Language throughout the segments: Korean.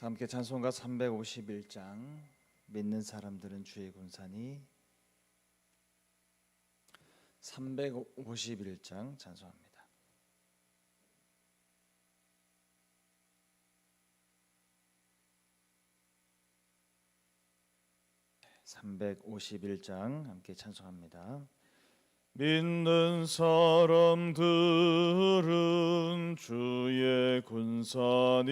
다 함께 찬송가 351장 믿는 사람들은 주의 군사니 351장 찬송합니다. (351장) 함께 찬송합니다. 믿는 사람들은 주의 군사니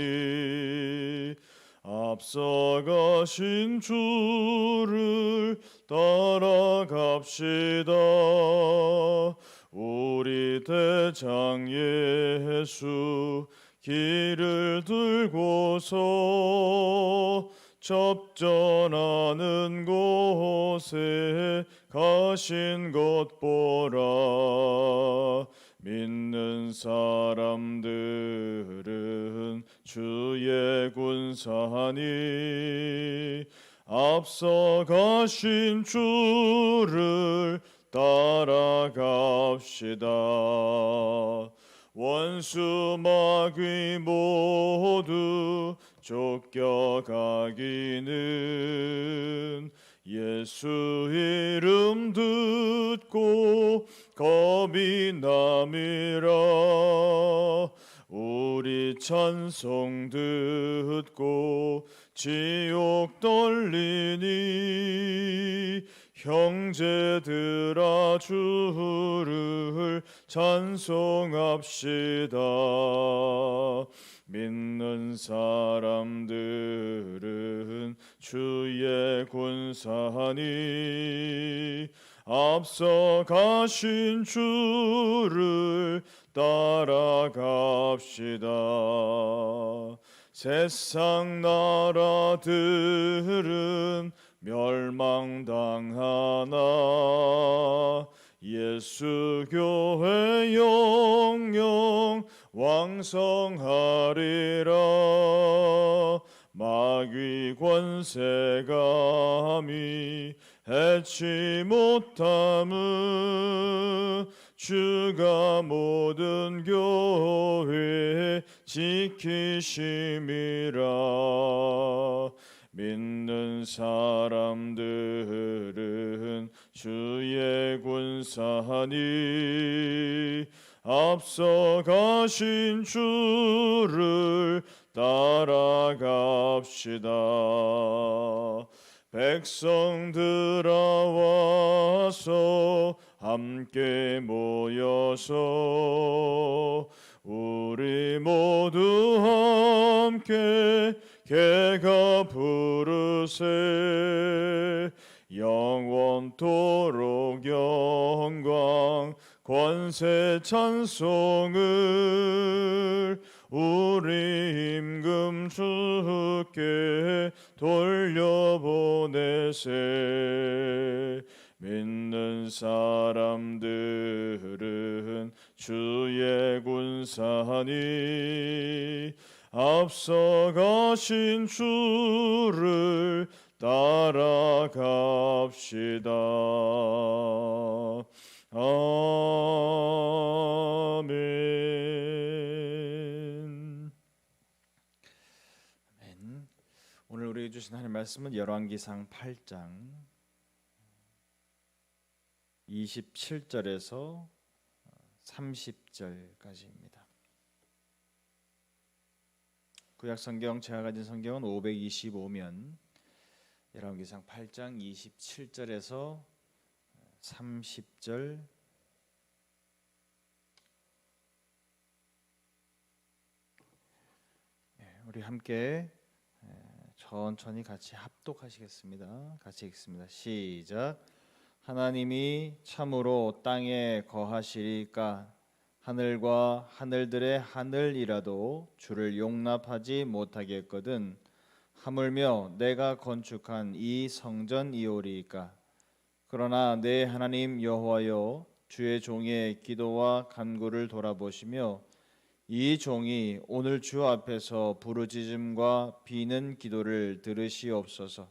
앞서가신 주를 따라갑시다. 우리 대장 예수 길을 들고서 접전하는 곳에 가신 것 보라. 믿는 사람들은 주의 군사니 앞서가신 주를 따라갑시다. 원수 마귀 모두 쫓겨가기는 예수 이름 듣고 겁이 남이라. 우리 찬송 듣고 지옥 떨리니 형제들아 주를 찬송합시다. 믿는 사람들은 주의 군사니 앞서가신 주를 따라갑시다. 세상 나라들은 멸망당하나 예수 교회 영영 왕성하리라. 마귀 권세감이 해치 못함은 주가 모든 교회 지키심이라. 믿는 사람들은 주의 군사니 앞서가신 주를 따라갑시다. 백성들아 와서 함께 모여서 우리 모두 함께 개가 부르세. 영원토록 영광 권세 찬송을 우리 임금 주께 돌려보내세. 믿는 사람들은 주의 군사니 앞서가신 주를 따라갑시다. 아멘. 오늘 우리에게 주신 하나님의 말씀은 열왕기상 8장 27절에서 30절까지입니다. 구약성경 제가 가진 성경은 525면 열왕기상 8장 27절에서 30절 우리 함께 천천히 같이 합독하시겠습니다. 같이 읽습니다. 시작. 하나님이 참으로 땅에 거하시리까 하늘과 하늘들의 하늘이라도 주를 용납하지 못하겠거든 하물며 내가 건축한 이 성전이오리이까. 그러나 내 하나님 여호와여 주의 종의 기도와 간구를 돌아보시며 이 종이 오늘 주 앞에서 부르짖음과 비는 기도를 들으시옵소서.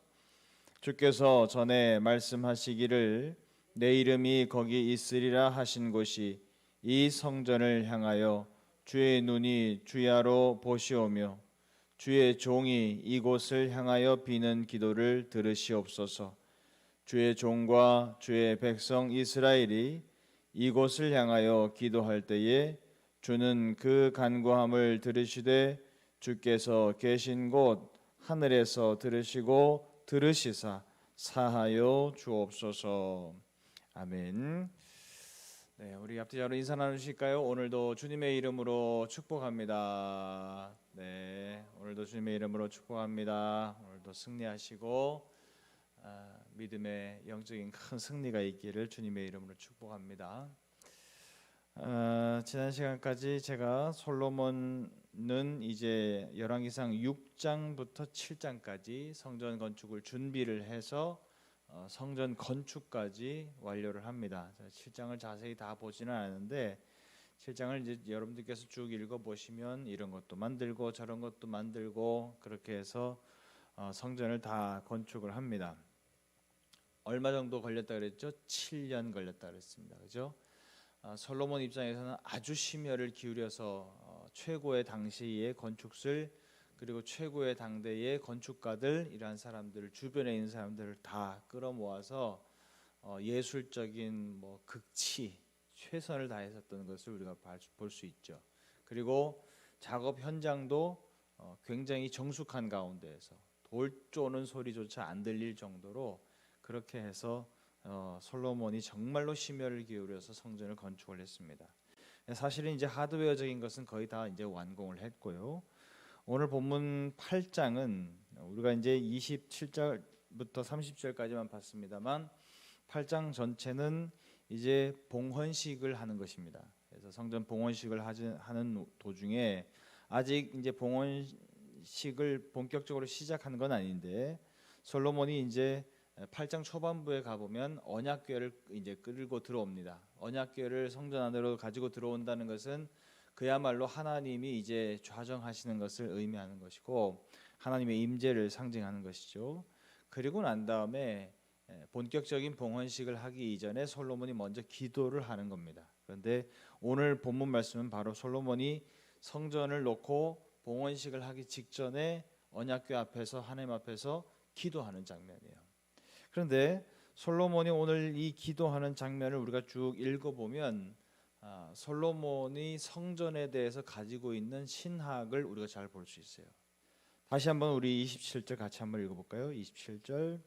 주께서 전에 말씀하시기를 내 이름이 거기 있으리라 하신 곳이 이 성전을 향하여 주의 눈이 주야로 보시오며 주의 종이 이곳을 향하여 비는 기도를 들으시옵소서. 주의 종과 주의 백성 이스라엘이 이곳을 향하여 기도할 때에 주는 그 간구함을 들으시되 주께서 계신 곳 하늘에서 들으시고 들으시사 사하여 주옵소서. 아멘. 네, 우리 앞뒤자로 인사 나누실까요? 오늘도 주님의 이름으로 축복합니다. 네, 오늘도 주님의 이름으로 축복합니다. 오늘도 승리하시고 믿음의 영적인 큰 승리가 있기를 주님의 이름으로 축복합니다. 지난 시간까지 제가 솔로몬은 이제 열왕기상 6장부터 7장까지 성전 건축을 준비를 해서 성전 건축까지 완료를 합니다. 7장을 자세히 다 보지는 않았는데 7장을 이제 여러분들께서 쭉 읽어 보시면 이런 것도 만들고 저런 것도 만들고 그렇게 해서 성전을 다 건축을 합니다. 얼마 정도 걸렸다 그랬죠? 7년 걸렸다 그랬습니다. 그죠? 솔로몬 입장에서는 아주 심혈을 기울여서 최고의 당시의 건축술 그리고 최고의 당대의 건축가들 이러한 사람들을 주변에 있는 사람들을 다 끌어모아서 예술적인 극치 최선을 다했었던 것을 우리가 볼 수 있죠. 그리고 작업 현장도 굉장히 정숙한 가운데에서 돌 쪼는 소리조차 안 들릴 정도로 그렇게 해서 솔로몬이 정말로 심혈을 기울여서 성전을 건축을 했습니다. 사실은 이제 하드웨어적인 것은 거의 다 이제 완공을 했고요. 오늘 본문 8장은 우리가 이제 27절부터 30절까지만 봤습니다만 8장 전체는 이제 봉헌식을 하는 것입니다. 그래서 성전 봉헌식을 하는 도중에 아직 이제 봉헌식을 본격적으로 시작한 건 아닌데 솔로몬이 이제 8장 초반부에 가보면 언약궤를 이제 끌고 들어옵니다. 언약궤를 성전 안으로 가지고 들어온다는 것은 그야말로 하나님이 이제 좌정하시는 것을 의미하는 것이고 하나님의 임재를 상징하는 것이죠. 그리고 난 다음에 본격적인 봉헌식을 하기 이전에 솔로몬이 먼저 기도를 하는 겁니다. 그런데 오늘 본문 말씀은 바로 솔로몬이 성전을 놓고 봉헌식을 하기 직전에 언약궤 앞에서 하나님 앞에서 기도하는 장면이에요. 그런데 솔로몬이 오늘 이 기도하는 장면을 우리가 쭉 읽어보면 솔로몬이 성전에 대해서 가지고 있는 신학을 우리가 잘 볼 수 있어요. 다시 한번 우리 27절 같이 한번 읽어볼까요? 27절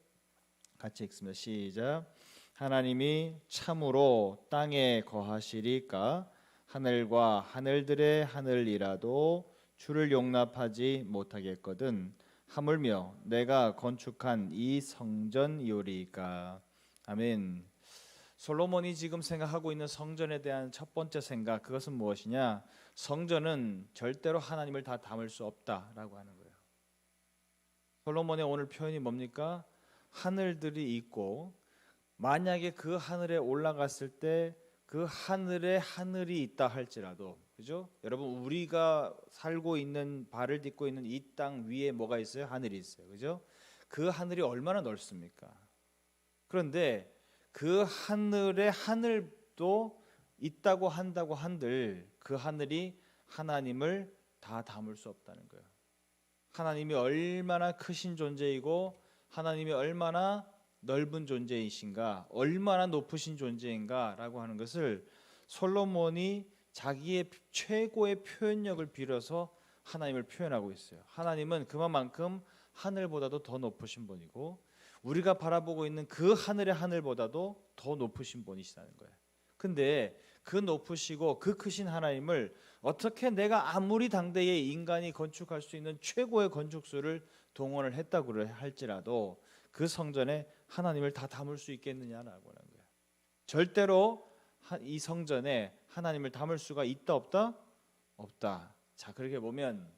같이 읽습니다. 시작. 하나님이 참으로 땅에 거하시리까 하늘과 하늘들의 하늘이라도 주를 용납하지 못하겠거든 하물며 내가 건축한 이 성전이오리까. 아멘. 솔로몬이 지금 생각하고 있는 성전에 대한 첫 번째 생각, 그것은 무엇이냐? 성전은 절대로 하나님을 다 담을 수 없다라고 하는 거예요. 솔로몬의 오늘 표현이 뭡니까? 하늘들이 있고 만약에 그 하늘에 올라갔을 때 그 하늘에 하늘이 있다 할지라도, 그죠? 여러분, 우리가 살고 있는 발을 딛고 있는 이 땅 위에 뭐가 있어요? 하늘이 있어요. 그죠? 그 하늘이 얼마나 넓습니까? 그런데 그 하늘에 하늘도 있다고 한다고 한들 그 하늘이 하나님을 다 담을 수 없다는 거예요. 하나님이 얼마나 크신 존재이고 하나님이 얼마나 넓은 존재이신가, 얼마나 높으신 존재인가라고 하는 것을 솔로몬이 자기의 최고의 표현력을 빌어서 하나님을 표현하고 있어요. 하나님은 그만큼 하늘보다도 더 높으신 분이고 우리가 바라보고 있는 그 하늘의 하늘보다도 더 높으신 분이시다는 거예요. 근데 그 높으시고 그 크신 하나님을 어떻게 내가 아무리 당대의 인간이 건축할 수 있는 최고의 건축수를 동원을 했다고 할지라도 그 성전에 하나님을 다 담을 수 있겠느냐라고 하는 거예요. 절대로 이 성전에 하나님을 담을 수가 있다 없다? 없다. 자, 그렇게 보면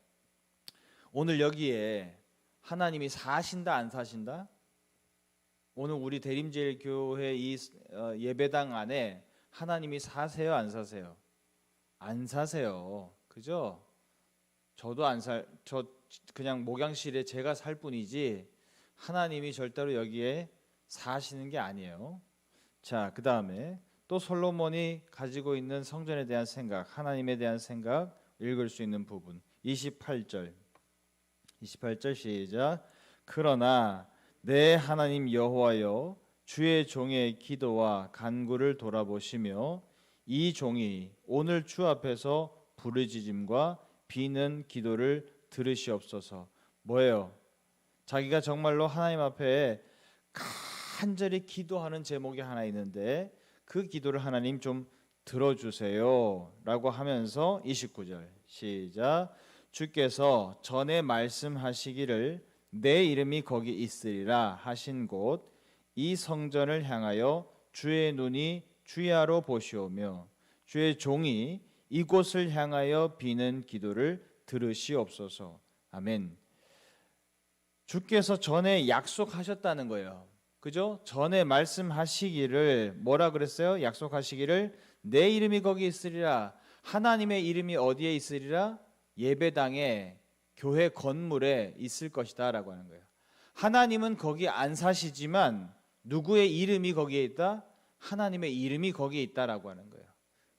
오늘 여기에 하나님이 사신다 안 사신다? 오늘 우리 대림제일교회 이 예배당 안에 하나님이 사세요 안 사세요? 안 사세요. 그죠? 저도 저 그냥 목양실에 제가 살 뿐이지 하나님이 절대로 여기에 사시는 게 아니에요. 자, 그 다음에 또 솔로몬이 가지고 있는 성전에 대한 생각, 하나님에 대한 생각 읽을 수 있는 부분 28절 28절 시작. 그러나 내 하나님 여호와여 주의 종의 기도와 간구를 돌아보시며 이 종이 오늘 주 앞에서 부르짖음과 비는 기도를 들으시옵소서. 뭐예요? 자기가 정말로 하나님 앞에 간절히 기도하는 제목이 하나 있는데 그 기도를 하나님 좀 들어주세요 라고 하면서 29절 시작. 주께서 전에 말씀하시기를 내 이름이 거기 있으리라 하신 곳 이 성전을 향하여 주의 눈이 주야로 보시오며 주의 종이 이곳을 향하여 비는 기도를 들으시옵소서. 아멘. 주께서 전에 약속하셨다는 거예요. 그죠? 전에 말씀하시기를 뭐라 그랬어요? 약속하시기를 내 이름이 거기 있으리라. 하나님의 이름이 어디에 있으리라? 예배당에 교회 건물에 있을 것이다 라고 하는 거예요. 하나님은 거기 안 사시지만 누구의 이름이 거기에 있다? 하나님의 이름이 거기에 있다라고 하는 거예요.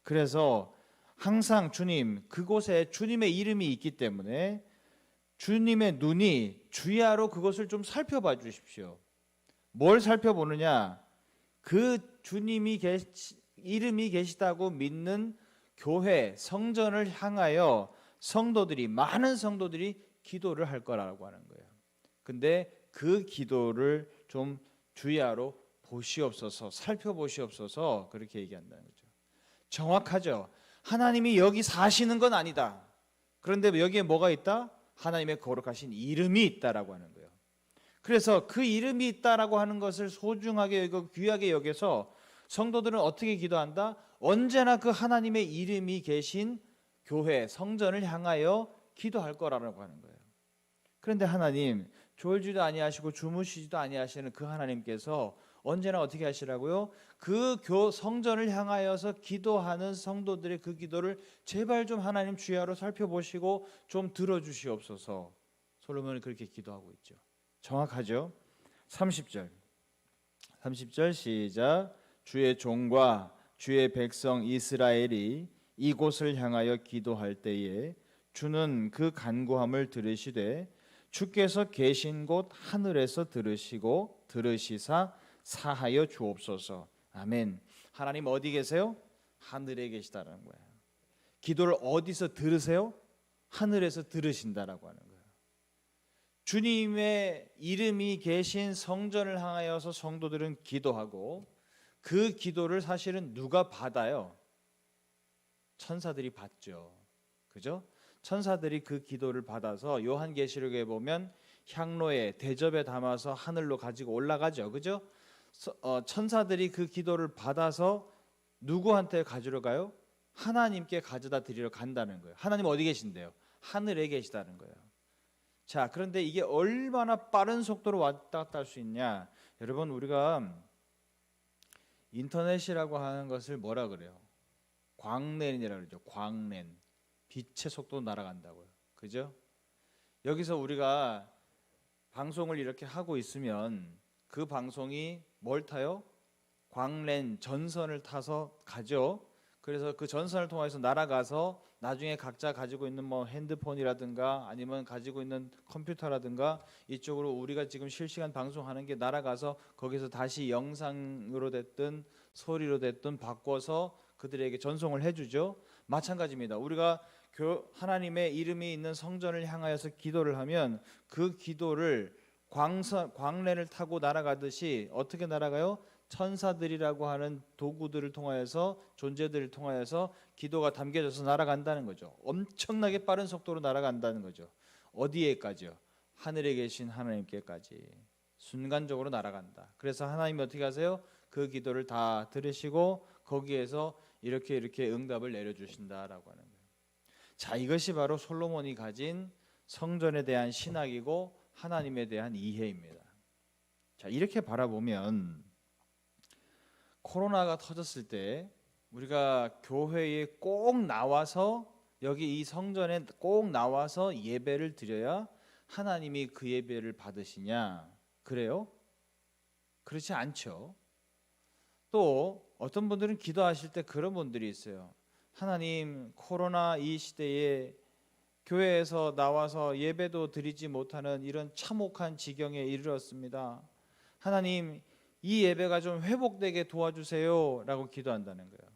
그래서 항상 주님, 그곳에 주님의 이름이 있기 때문에 주님의 눈이 주야로 그것을 좀 살펴봐 주십시오. 뭘 살펴보느냐? 그 주님이 이름이 계시다고 믿는 교회, 성전을 향하여 많은 성도들이 기도를 할 거라고 하는 거예요. 근데 그 기도를 좀 주야로 보시옵소서, 살펴보시옵소서 그렇게 얘기한다는 거죠. 정확하죠. 하나님이 여기 사시는 건 아니다. 그런데 여기에 뭐가 있다? 하나님의 거룩하신 이름이 있다라고 하는 거예요. 그래서 그 이름이 있다라고 하는 것을 소중하게 여기고 귀하게 여겨서 성도들은 어떻게 기도한다? 언제나 그 하나님의 이름이 계신 교회, 성전을 향하여 기도할 거라고 하는 거예요. 그런데 하나님, 졸지도 아니하시고 주무시지도 아니하시는 그 하나님께서 언제나 어떻게 하시라고요? 그 성전을 향하여서 기도하는 성도들의 그 기도를 제발 좀 하나님 주야로 살펴보시고 좀 들어주시옵소서. 솔로몬은 그렇게 기도하고 있죠. 정확하죠? 30절 시작. 주의 종과 주의 백성 이스라엘이 이곳을 향하여 기도할 때에 주는 그 간구함을 들으시되 주께서 계신 곳 하늘에서 들으시고 들으시사 사하여 주옵소서. 아멘. 하나님 어디 계세요? 하늘에 계시다라는 거예요. 기도를 어디서 들으세요? 하늘에서 들으신다라고 하는 거예요. 주님의 이름이 계신 성전을 향하여서 성도들은 기도하고 그 기도를 사실은 누가 받아요? 천사들이 받죠. 그죠? 천사들이 그 기도를 받아서 요한계시록에 보면 향로에 대접에 담아서 하늘로 가지고 올라가죠. 그죠? 천사들이 그 기도를 받아서 누구한테 가지러 가요? 하나님께 가져다 드리러 간다는 거예요. 하나님 어디 계신데요? 하늘에 계시다는 거예요. 자, 그런데 이게 얼마나 빠른 속도로 왔다 갔다 할 수 있냐? 여러분, 우리가 인터넷이라고 하는 것을 뭐라 그래요? 광랜이라고 그러죠. 광랜. 빛의 속도로 날아간다고요. 그죠? 여기서 우리가 방송을 이렇게 하고 있으면 그 방송이 뭘 타요? 광랜 전선을 타서 가죠. 그래서 그 전선을 통해서 날아가서 나중에 각자 가지고 있는 뭐 핸드폰이라든가 아니면 가지고 있는 컴퓨터라든가 이쪽으로 우리가 지금 실시간 방송하는 게 날아가서 거기서 다시 영상으로 됐든 소리로 됐든 바꿔서 그들에게 전송을 해주죠. 마찬가지입니다. 우리가 하나님의 이름이 있는 성전을 향하여서 기도를 하면 그 기도를 광랜을 타고 날아가듯이 어떻게 날아가요? 천사들이라고 하는 도구들을 통하여서 존재들을 통하여서 기도가 담겨져서 날아간다는 거죠. 엄청나게 빠른 속도로 날아간다는 거죠. 어디에까지요? 하늘에 계신 하나님께까지 순간적으로 날아간다. 그래서 하나님이 어떻게 하세요? 그 기도를 다 들으시고 거기에서 이렇게 응답을 내려주신다라고 하는 거예요. 자, 이것이 바로 솔로몬이 가진 성전에 대한 신학이고 하나님에 대한 이해입니다. 자, 이렇게 바라보면 코로나가 터졌을 때 우리가 교회에 꼭 나와서 여기 이 성전에 꼭 나와서 예배를 드려야 하나님이 그 예배를 받으시냐? 그래요? 그렇지 않죠. 또 어떤 분들은 기도하실 때 그런 분들이 있어요. 하나님, 코로나 이 시대에 교회에서 나와서 예배도 드리지 못하는 이런 참혹한 지경에 이르렀습니다. 하나님, 이 예배가 좀 회복되게 도와주세요 라고 기도한다는 거예요.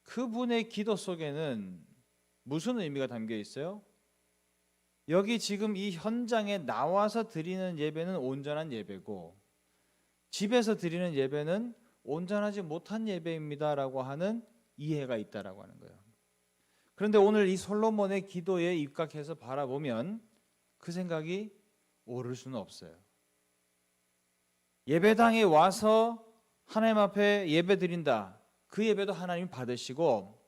그분의 기도 속에는 무슨 의미가 담겨 있어요? 여기 지금 이 현장에 나와서 드리는 예배는 온전한 예배고 집에서 드리는 예배는 온전하지 못한 예배입니다라고 하는 이해가 있다라고 하는 거예요. 그런데 오늘 이 솔로몬의 기도에 입각해서 바라보면 그 생각이 옳을 수는 없어요. 예배당에 와서 하나님 앞에 예배 드린다. 그 예배도 하나님 받으시고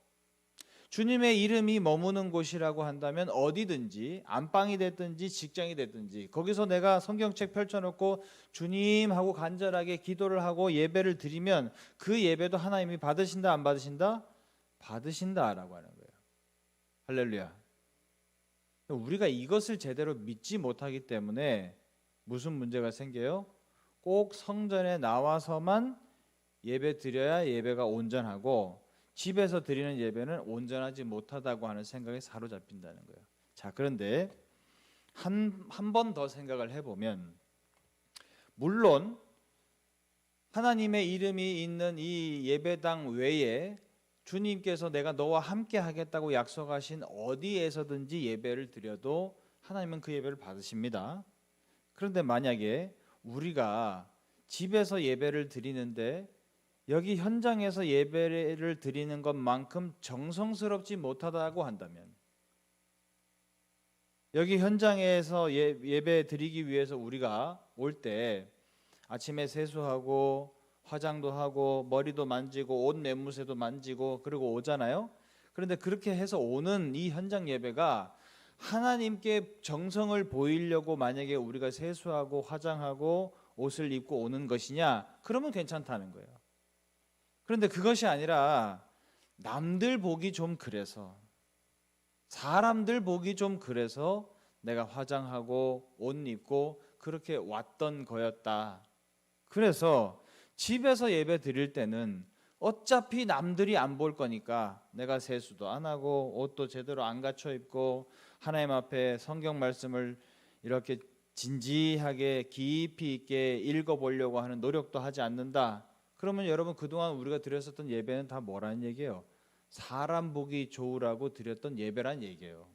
주님의 이름이 머무는 곳이라고 한다면 어디든지 안방이 됐든지 직장이 됐든지 거기서 내가 성경책 펼쳐놓고 주님 하고 간절하게 기도를 하고 예배를 드리면 그 예배도 하나님이 받으신다 안 받으신다? 받으신다라고 하는 거예요. 할렐루야. 우리가 이것을 제대로 믿지 못하기 때문에 무슨 문제가 생겨요? 꼭 성전에 나와서만 예배 드려야 예배가 온전하고 집에서 드리는 예배는 온전하지 못하다고 하는 생각에 사로잡힌다는 거예요. 자, 그런데 한 번 더 생각을 해보면 물론 하나님의 이름이 있는 이 예배당 외에 주님께서 내가 너와 함께 하겠다고 약속하신 어디에서든지 예배를 드려도 하나님은 그 예배를 받으십니다. 그런데 만약에 우리가 집에서 예배를 드리는데 여기 현장에서 예배를 드리는 것만큼 정성스럽지 못하다고 한다면 여기 현장에서 예배 드리기 위해서 우리가 올 때 아침에 세수하고 화장도 하고 머리도 만지고 옷 매무새도 만지고 그리고 오잖아요. 그런데 그렇게 해서 오는 이 현장 예배가 하나님께 정성을 보이려고 만약에 우리가 세수하고 화장하고 옷을 입고 오는 것이냐? 그러면 괜찮다는 거예요. 그런데 그것이 아니라 남들 보기 좀 그래서 사람들 보기 좀 그래서 내가 화장하고 옷 입고 그렇게 왔던 거였다. 그래서 집에서 예배 드릴 때는 어차피 남들이 안 볼 거니까 내가 세수도 안 하고 옷도 제대로 안 갖춰 입고 하나님 앞에 성경 말씀을 이렇게 진지하게 깊이 있게 읽어보려고 하는 노력도 하지 않는다. 그러면 여러분 그동안 우리가 드렸었던 예배는 다 뭐라는 얘기예요? 사람 보기 좋으라고 드렸던 예배란 얘기예요.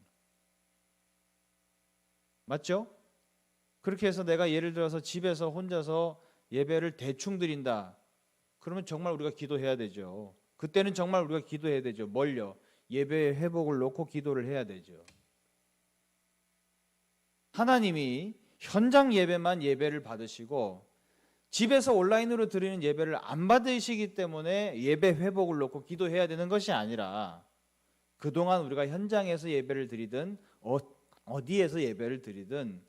맞죠? 그렇게 해서 내가 예를 들어서 집에서 혼자서 예배를 대충 드린다. 그러면 정말 우리가 기도해야 되죠. 그때는 정말 우리가 기도해야 되죠. 뭘요? 예배의 회복을 놓고 기도를 해야 되죠. 하나님이 현장 예배만 예배를 받으시고 집에서 온라인으로 드리는 예배를 안 받으시기 때문에 예배 회복을 놓고 기도해야 되는 것이 아니라 그동안 우리가 현장에서 예배를 드리든 어디에서 예배를 드리든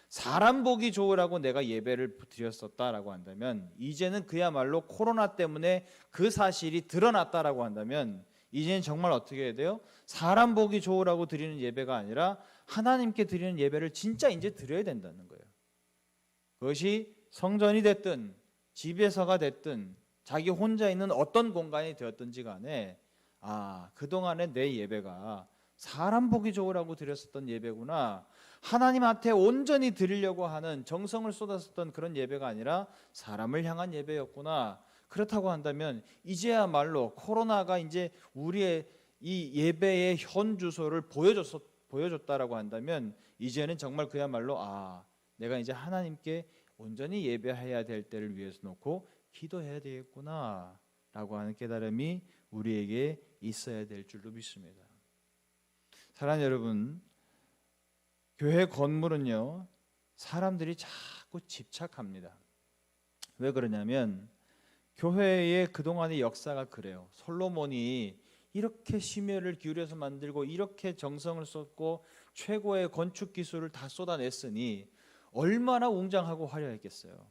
사람 보기 좋으라고 내가 예배를 드렸었다라고 한다면 이제는 그야말로 코로나 때문에 그 사실이 드러났다라고 한다면 이제는 정말 어떻게 해야 돼요? 사람 보기 좋으라고 드리는 예배가 아니라 하나님께 드리는 예배를 진짜 이제 드려야 된다는 거예요. 그것이 성전이 됐든 집에서가 됐든 자기 혼자 있는 어떤 공간이 되었든지 간에 그동안에 내 예배가 사람 보기 좋으라고 드렸었던 예배구나. 하나님 앞에 온전히 드리려고 하는 정성을 쏟았었던 그런 예배가 아니라 사람을 향한 예배였구나. 그렇다고 한다면 이제야말로 코로나가 이제 우리의 이 예배의 현 주소를 보여줬다라고 한다면 이제는 정말 그야말로 내가 이제 하나님께 온전히 예배해야 될 때를 위해서 놓고 기도해야 되겠구나 라고 하는 깨달음이 우리에게 있어야 될 줄로 믿습니다. 사랑하는 여러분, 교회 건물은요 사람들이 자꾸 집착합니다. 왜 그러냐면 교회의 그동안의 역사가 그래요. 솔로몬이 이렇게 심혈을 기울여서 만들고 이렇게 정성을 쏟고 최고의 건축 기술을 다 쏟아냈으니 얼마나 웅장하고 화려했겠어요.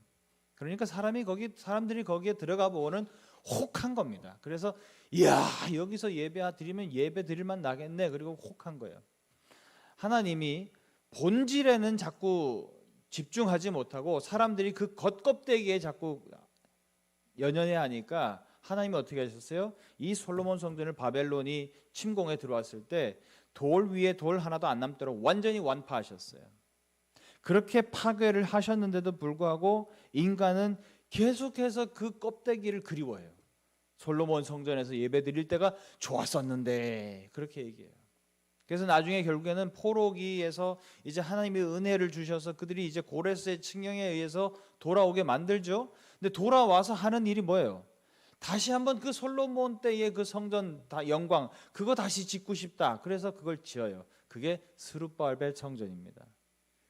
그러니까 사람들이 거기에 들어가 보고는 혹한 겁니다. 그래서 여기서 예배 드리면 예배 드릴만 나겠네. 그리고 혹한 거예요. 하나님이 본질에는 자꾸 집중하지 못하고 사람들이 그 겉껍데기에 자꾸 연연해 하니까 하나님이 어떻게 하셨어요? 이 솔로몬 성전을 바벨론이 침공해 들어왔을 때 돌 위에 돌 하나도 안 남도록 완전히 완파하셨어요. 그렇게 파괴를 하셨는데도 불구하고 인간은 계속해서 그 껍데기를 그리워해요. 솔로몬 성전에서 예배 드릴 때가 좋았었는데 그렇게 얘기해요. 그래서 나중에 결국에는 포로기에서 이제 하나님의 은혜를 주셔서 그들이 이제 고레스의 칙령에 의해서 돌아오게 만들죠. 근데 돌아와서 하는 일이 뭐예요? 다시 한번 그 솔로몬 때의 그 성전 다 영광 그거 다시 짓고 싶다. 그래서 그걸 지어요. 그게 스룹바벨 성전입니다.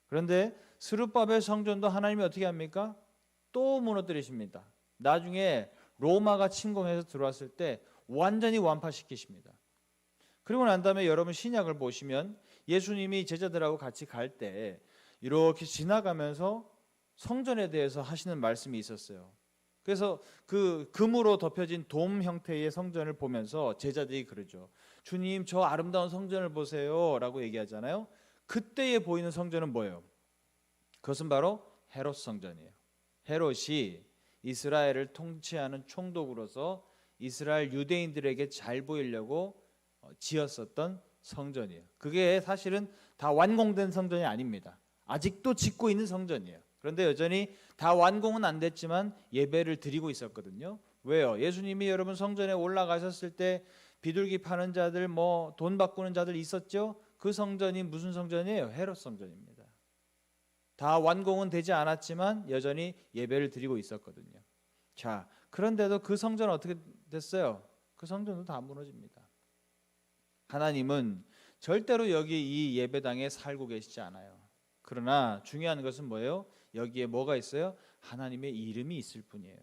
그런데 스룹바벨 성전도 하나님이 어떻게 합니까? 또 무너뜨리십니다. 나중에 로마가 침공해서 들어왔을 때 완전히 완파시키십니다. 그리고 난 다음에 여러분 신약을 보시면 예수님이 제자들하고 같이 갈 때 이렇게 지나가면서 성전에 대해서 하시는 말씀이 있었어요. 그래서 그 금으로 덮여진 돔 형태의 성전을 보면서 제자들이 그러죠. 주님 저 아름다운 성전을 보세요 라고 얘기하잖아요. 그때에 보이는 성전은 뭐예요? 그것은 바로 헤롯 성전이에요. 헤롯이 이스라엘을 통치하는 총독으로서 이스라엘 유대인들에게 잘 보이려고 지었었던 성전이에요. 그게 사실은 다 완공된 성전이 아닙니다. 아직도 짓고 있는 성전이에요. 그런데 여전히 다 완공은 안 됐지만 예배를 드리고 있었거든요. 왜요? 예수님이 여러분 성전에 올라가셨을 때 비둘기 파는 자들 뭐 돈 바꾸는 자들 있었죠? 그 성전이 무슨 성전이에요? 헤롯 성전입니다. 다 완공은 되지 않았지만 여전히 예배를 드리고 있었거든요. 자, 그런데도 그 성전은 어떻게 됐어요? 그 성전도 다 무너집니다. 하나님은 절대로 여기 이 예배당에 살고 계시지 않아요. 그러나 중요한 것은 뭐예요? 여기에 뭐가 있어요? 하나님의 이름이 있을 뿐이에요.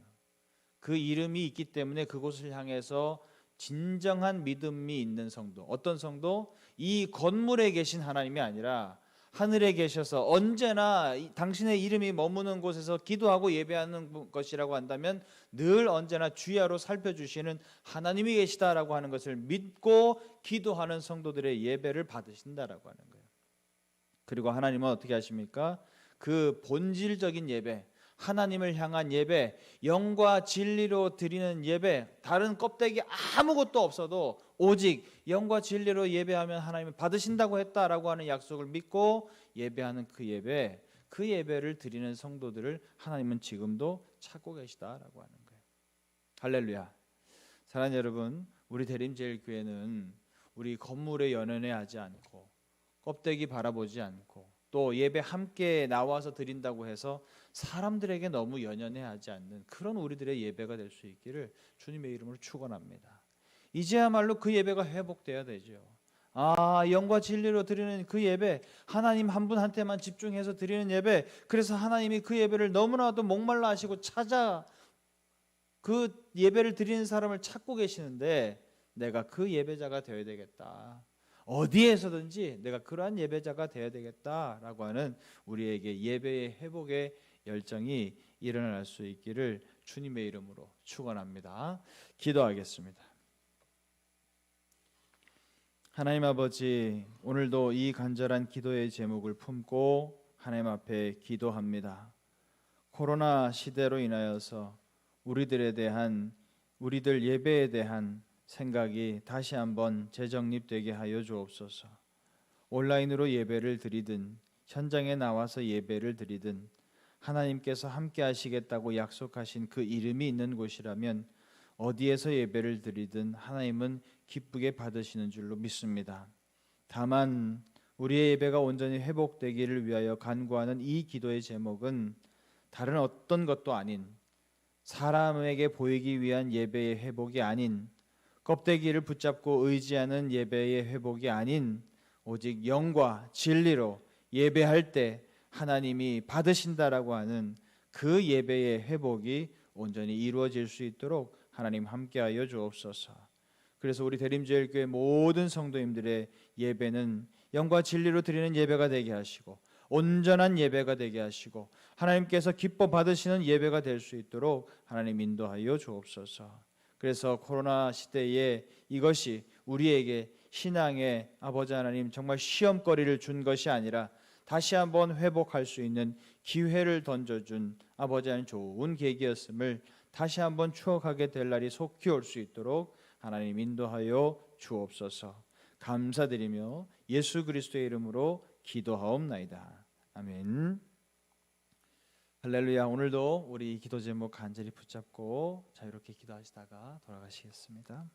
그 이름이 있기 때문에 그곳을 향해서 진정한 믿음이 있는 성도, 어떤 성도? 이 건물에 계신 하나님이 아니라 하늘에 계셔서 언제나 당신의 이름이 머무는 곳에서 기도하고 예배하는 것이라고 한다면 늘 언제나 주야로 살펴주시는 하나님이 계시다라고 하는 것을 믿고 기도하는 성도들의 예배를 받으신다라고 하는 거예요. 그리고 하나님은 어떻게 하십니까? 그 본질적인 예배, 하나님을 향한 예배, 영과 진리로 드리는 예배, 다른 껍데기 아무것도 없어도 오직 영과 진리로 예배하면 하나님이 받으신다고 했다라고 하는 약속을 믿고 예배하는 그 예배, 그 예배를 드리는 성도들을 하나님은 지금도 찾고 계시다라고 하는 거예요. 할렐루야. 사랑하는 여러분, 우리 대림제일교회는 우리 건물에 연연해하지 않고 껍데기 바라보지 않고 또 예배 함께 나와서 드린다고 해서 사람들에게 너무 연연해하지 않는 그런 우리들의 예배가 될 수 있기를 주님의 이름으로 축원합니다. 이제야말로 그 예배가 회복돼야 되죠. 영과 진리로 드리는 그 예배, 하나님 한 분 한테만 집중해서 드리는 예배, 그래서 하나님이 그 예배를 너무나도 목말라 하시고 찾아 그 예배를 드리는 사람을 찾고 계시는데 내가 그 예배자가 되어야 되겠다. 어디에서든지 내가 그러한 예배자가 되어야 되겠다라고 하는 우리에게 예배의 회복의 열정이 일어날 수 있기를 주님의 이름으로 축원합니다. 기도하겠습니다. 하나님 아버지, 오늘도 이 간절한 기도의 제목을 품고 하나님 앞에 기도합니다. 코로나 시대로 인하여서 우리들 예배에 대한 생각이 다시 한번 재정립되게 하여 주옵소서. 온라인으로 예배를 드리든 현장에 나와서 예배를 드리든 하나님께서 함께 하시겠다고 약속하신 그 이름이 있는 곳이라면 어디에서 예배를 드리든 하나님은 기쁘게 받으시는 줄로 믿습니다. 다만 우리의 예배가 온전히 회복되기를 위하여 간구하는 이 기도의 제목은 다른 어떤 것도 아닌 사람에게 보이기 위한 예배의 회복이 아닌 껍데기를 붙잡고 의지하는 예배의 회복이 아닌 오직 영과 진리로 예배할 때 하나님이 받으신다라고 하는 그 예배의 회복이 온전히 이루어질 수 있도록 하나님 함께하여 주옵소서. 그래서 우리 대림제일교회 모든 성도님들의 예배는 영과 진리로 드리는 예배가 되게 하시고 온전한 예배가 되게 하시고 하나님께서 기뻐 받으시는 예배가 될 수 있도록 하나님 인도하여 주옵소서. 그래서 코로나 시대에 이것이 우리에게 신앙의 아버지 하나님 정말 시험거리를 준 것이 아니라 다시 한번 회복할 수 있는 기회를 던져준 아버지 하나님 좋은 계기였음을 다시 한번 추억하게 될 날이 속히 올 수 있도록 하나님 인도하여 주옵소서. 감사드리며 예수 그리스도의 이름으로 기도하옵나이다. 아멘. 할렐루야. 오늘도 우리 기도 제목 간절히 붙잡고 자유롭게 기도하시다가 돌아가시겠습니다.